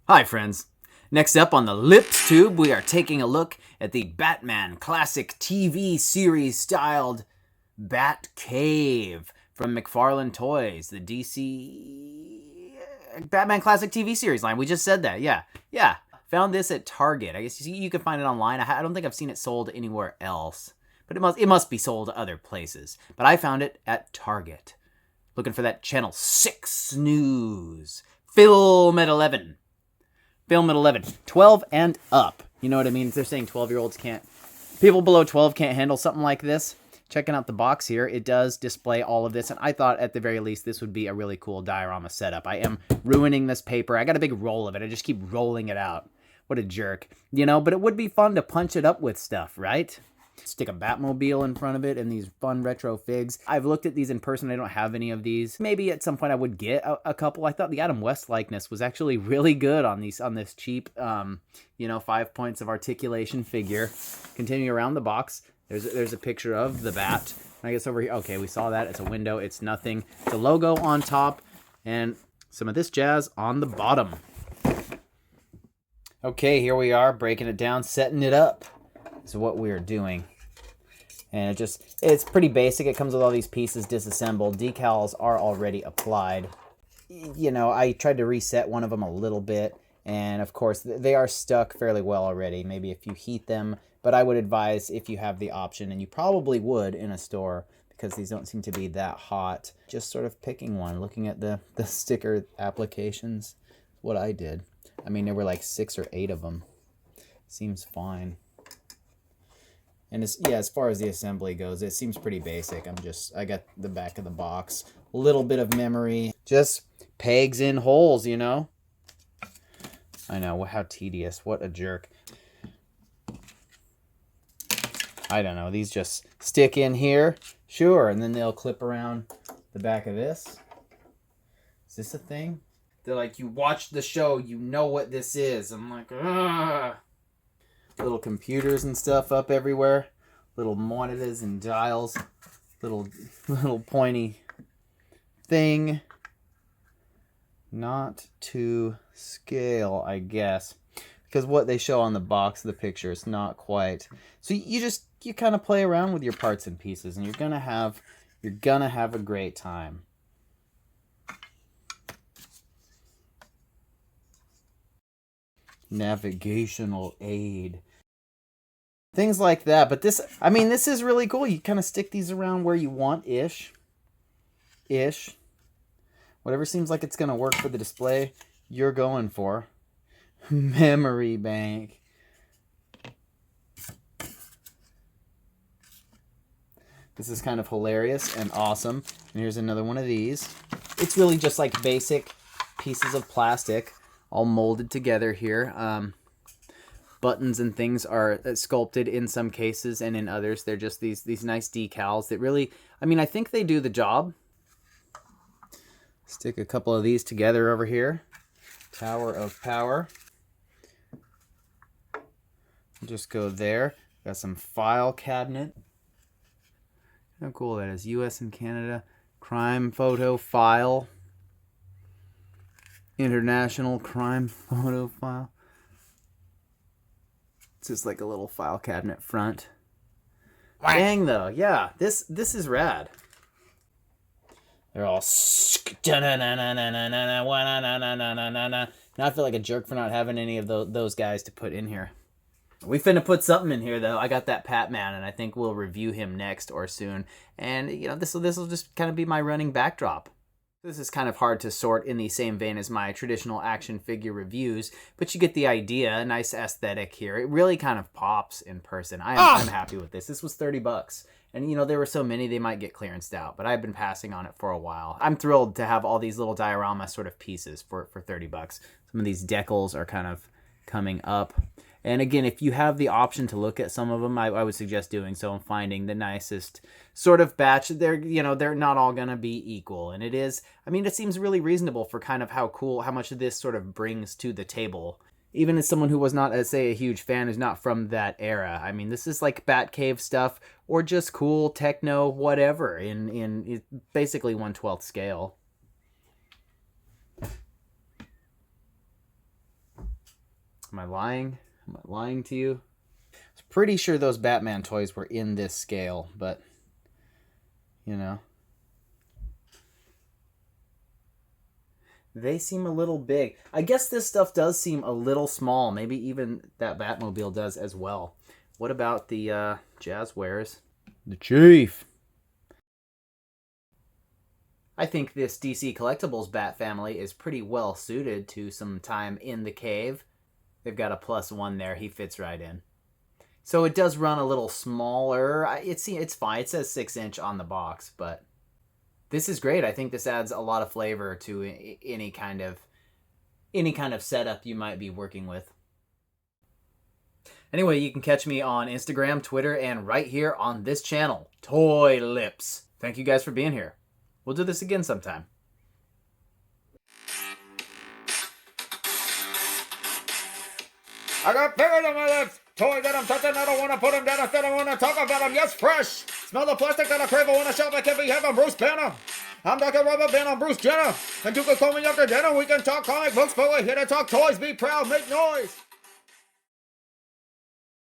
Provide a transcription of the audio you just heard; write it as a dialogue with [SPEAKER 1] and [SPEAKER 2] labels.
[SPEAKER 1] Hi friends. Next up on the Lips Tube, we are taking a look at the Batman classic TV series styled Batcave from McFarlane Toys, the DC Batman classic TV series line. We just said that, yeah. Found this at Target. I guess you can find it online. I don't think I've seen it sold anywhere else, but it must be sold other places. But I found it at Target. Looking for that Channel 6 news. Film at 11. 12 and up. You know what I mean? They're saying 12-year-olds can't, people below 12 can't handle something like this. Checking out the box here, it does display all of this, and I thought at the very least this would be a really cool diorama setup. I am ruining this paper. I got a big roll of it. I just keep rolling it out. What a jerk. You know, but it would be fun to punch it up with stuff, right? Stick a Batmobile in front of it and these fun retro figs. I've looked at these in person. I don't have any of these. Maybe at some point I would get a couple. I thought the Adam West likeness was actually really good on this cheap, 5 points of articulation figure. Continuing around the box, there's a picture of the bat. I guess over here, okay, we saw that. It's a window. It's nothing. It's a logo on top and some of this jazz on the bottom. Okay, here we are breaking it down, setting it up. Is what we're doing. And it's pretty basic. It comes with all these pieces disassembled. Decals are already applied. You know, I tried to reset one of them a little bit, and of course they are stuck fairly well already. Maybe if you heat them, but I would advise, if you have the option, and you probably would in a store, because these don't seem to be that hot, just sort of picking one, looking at the sticker applications, what I did. I mean, there were like 6 or 8 of them. Seems fine. And as far as the assembly goes, it seems pretty basic. I got the back of the box, a little bit of memory, just pegs in holes, you know? I know, how tedious, what a jerk. I don't know, these just stick in here, sure, and then they'll clip around the back of this. Is this a thing? They're like, you watch the show, you know what this is. I'm like, ugh. Little computers and stuff up everywhere. Little monitors and dials. Little pointy thing. Not to scale, I guess. Because what they show on the box of the picture is not quite. So you kind of play around with your parts and pieces, and you're gonna have a great time. Navigational aid, things like that. But this is really cool. You kind of stick these around where you want, ish, whatever seems like it's gonna work for the display you're going for. Memory bank. This is kind of hilarious and awesome. And here's another one of these. It's really just like basic pieces of plastic all molded together here. Buttons and things are sculpted in some cases, and in others they're just these nice decals that really, I think they do the job. Stick a couple of these together over here. Tower of Power. Just go there. Got some file cabinet. How cool that is. US and Canada. Crime photo file. International crime photo file. It's just like a little file cabinet front. Dang though, yeah, this is rad. They're all now I feel like a jerk for not having any of those guys to put in here. We finna put something in here though. I got that Patman, and I think we'll review him next or soon. And this will just kind of be my running backdrop. This is kind of hard to sort in the same vein as my traditional action figure reviews, but you get the idea. A nice aesthetic here. It really kind of pops in person. I'm happy with this. This was $30. And there were so many they might get clearanced out, but I've been passing on it for a while. I'm thrilled to have all these little diorama sort of pieces for $30. Some of these decals are kind of coming up. And again, if you have the option to look at some of them, I would suggest doing so and finding the nicest sort of batch. They're not all going to be equal. And it seems really reasonable for kind of how much of this sort of brings to the table. Even as someone who was not, say, a huge fan, who's not from that era. This is like Batcave stuff, or just cool techno whatever in basically 1/12 scale. Am I lying? Am I lying to you? I was pretty sure those Batman toys were in this scale, but, you know. They seem a little big. I guess this stuff does seem a little small. Maybe even that Batmobile does as well. What about the Jazzwares? The Chief. I think this DC Collectibles Bat family is pretty well suited to some time in the cave. They've got a +1 there. He fits right in. So it does run a little smaller. It's fine. It says 6-inch on the box, but this is great. I think this adds a lot of flavor to any kind of setup you might be working with. Anyway, you can catch me on Instagram, Twitter, and right here on this channel, Toy Lips. Thank you guys for being here. We'll do this again sometime. I got fingers on my lips. Toys that I'm touching, I don't want to put them down. Instead, I want to talk about them. Yes, fresh. Smell the plastic that I crave. I want to shop. I can't be having Bruce Banner. I'm Dr. Rubber Band on Bruce Jenner. And you can call me after dinner. We can talk comic books, but we're here to talk toys. Be proud, make noise.